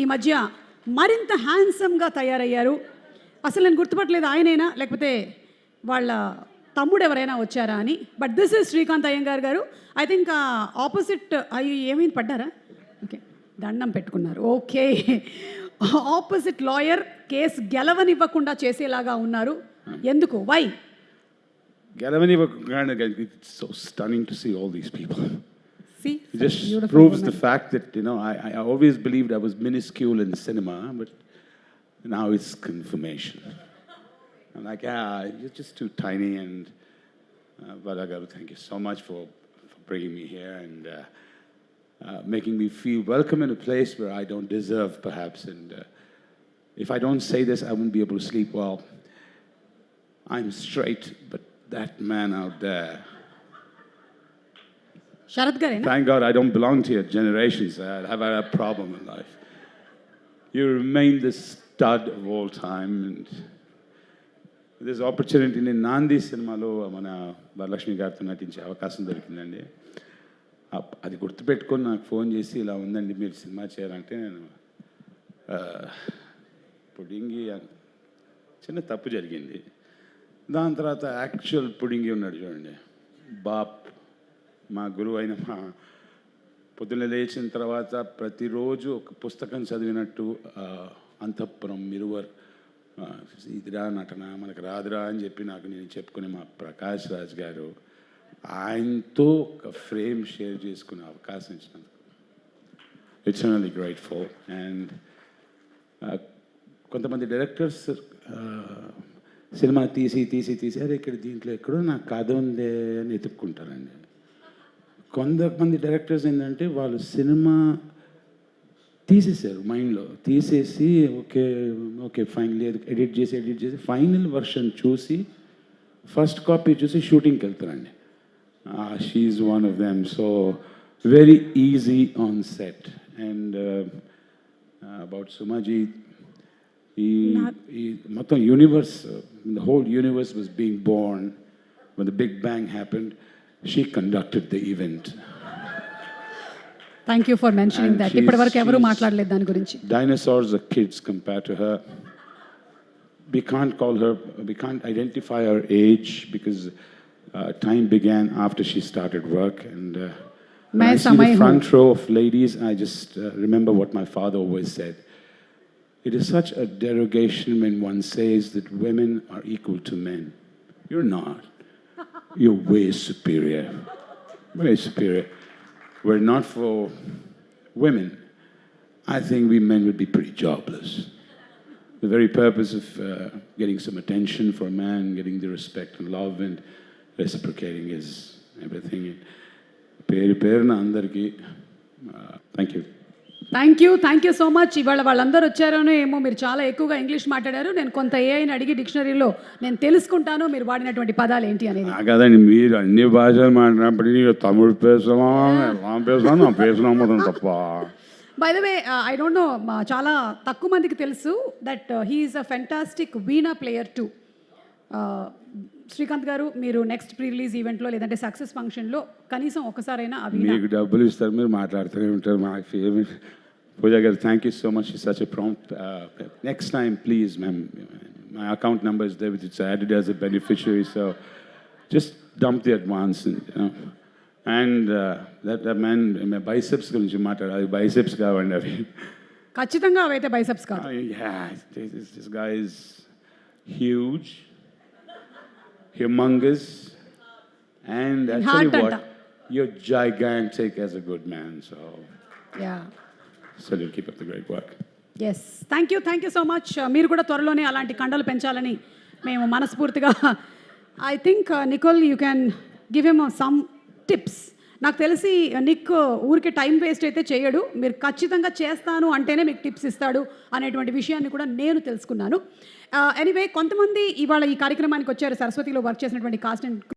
ఈ మధ్య మరింత హ్యాండ్సమ్గా తయారయ్యారు. అసలు నేను గుర్తుపట్టలేదు ఆయనైనా లేకపోతే వాళ్ళ తమ్ముడు ఎవరైనా వచ్చారా అని. But this is Srikanth Iyengar garu. I think opposite అయ్యి ఏమైంది పడ్డారా? ఓకే, దండం పెట్టుకున్నారు. ఓకే, ఆపోజిట్ లాయర్ కేసు గెలవనివ్వకుండా చేసేలాగా ఉన్నారు. ఎందుకు? Why? గెలవనివ్వకుండా. It's so stunning to see all these people. See, it just proves the fact that, you know, I always believed I was minuscule in cinema, but now it's confirmation. I'm like, yeah, you're just too tiny. And Balagaru, thank you so much for bringing me here and making me feel welcome in a place where I don't deserve, perhaps. And if I don't say this, I won't be able to sleep well. I'm straight, but that man out there. Sharath Garena? Thank God I don't belong to your generation, sir. I have had a problem in life. You remain the stud of all time. And this opportunity in Nandi సినిమాలో మన వరలక్ష్మి గారితో నటించే అవకాశం దొరికిందండి. అది గుర్తుపెట్టుకొని నాకు phone చేసి ఇలా ఉందండి మీరు సినిమా చేయాలంటే నేను పుడింగి చిన్న తప్పు జరిగింది. దాని తర్వాత యాక్చువల్ పుడింగి ఉన్నాడు చూడండి, బాప్ మా గురువు అయిన మా పొద్దున్న లేచిన తర్వాత ప్రతిరోజు ఒక పుస్తకం చదివినట్టు అంతఃపురం మిరువర్ ఇదిరా నటన మనకు రాదురా అని చెప్పి నాకు నేను చెప్పుకునే మా ప్రకాష్ రాజ్ గారు ఆయనతో ఒక ఫ్రేమ్ షేర్ చేసుకునే అవకాశం ఇచ్చినందుకు ఇట్స్ గ్రేట్ఫుల్. అండ్ కొంతమంది డైరెక్టర్స్ సినిమా తీసి అరే ఇక్కడ దీంట్లో ఎక్కడో నాకు కథ ఉందే అని ఎత్తుక్కుంటారండి. కొంతమంది డైరెక్టర్స్ ఏంటంటే వాళ్ళు సినిమా తీసేసారు, మైండ్లో తీసేసి ఓకే ఫైనల్ ఎడిట్ చేసి ఫైనల్ వర్షన్ చూసి ఫస్ట్ కాపీ చూసి షూటింగ్కి వెళ్తారండి. She one of them. So very easy on set. And about సుమాజీ, ఈ మొత్తం universe, the whole universe was being Born when the Big Bang happened. She conducted the event. Thank you for mentioning that. ఇప్పటి వరకు ఎవరు మాట్లాడలేదు దాని గురించి. Dinosaurs are kids compared to her. We can't identify her age because time began after she started work. And when I see the front row of ladies, I just remember what my father always said. It is such a derogation when one says that women are equal to men. You're not. You're way superior. Way superior. Were it not for women, I think we men would be pretty jobless. The very purpose of getting some attention for a man, getting the respect and love and reciprocating is everything. Perna andarki. Thank you. Thank you so much. ఇవాళ వాళ్ళందరూ వచ్చారనో ఏమో, మీరు చాలా ఎక్కువగా English మాట్లాడారు. నేను కొంత ఏఐని అడిగి డిక్షనరీలో నేను తెలుసుకుంటాను మీరు వాడినటువంటి పదాలు ఏంటి అనేది. కదండి, మీరు అన్ని భాషలు మాట్లాడినప్పటికీ తమిళ్ పేసున్నాం తప్ప. By the way, I don't know, చాలా తక్కువ మందికి తెలుసు that he's a fantastic veena player too. Srikanth garu, మీరు నెక్స్ట్ ప్రీ రిలీజ్ ఈవెంట్లో లేదంటే సక్సెస్ ఫంక్షన్లో కనీసం ఒకసారైనా మీకు డబ్బులు ఇస్తారు, మీరు మాట్లాడుతూనే ఉంటారు. మాకు Pooja garu, thank you so much. She's such a prompt. Next time, please, ma'am, my account number is there, which it's added as a beneficiary. So just dump the advance, and that man, my biceps gurinchi maatladali, biceps kavandi avi. ఖచ్చితంగా అవైతే biceps కాదు. Yeah, this guy is huge, humongous, and actually what, you're gigantic as a good man. So yeah. So you'll keep up the great work. Yes, thank you so much. మీరు కూడా త్వరలోనే అలాంటి కండలు పెంచాలని మేము మనస్ఫూర్తిగా. I think Nicole, you can give him some tips. నాకు తెలిసి నిక్ ఊరికి టైం వేస్ట్ అయితే చేయడు, మీరు ఖచ్చితంగా చేస్తాను అంటేనే మీకు టిప్స్ ఇస్తాడు అనేటువంటి విషయాన్ని కూడా నేను తెలుసుకున్నాను. ఎనీవే, కొంతమంది ఇవాళ ఈ కార్యక్రమానికి వచ్చారు, సరస్వతిలో వర్క్ చేసినటువంటి కాస్ట్ అండ్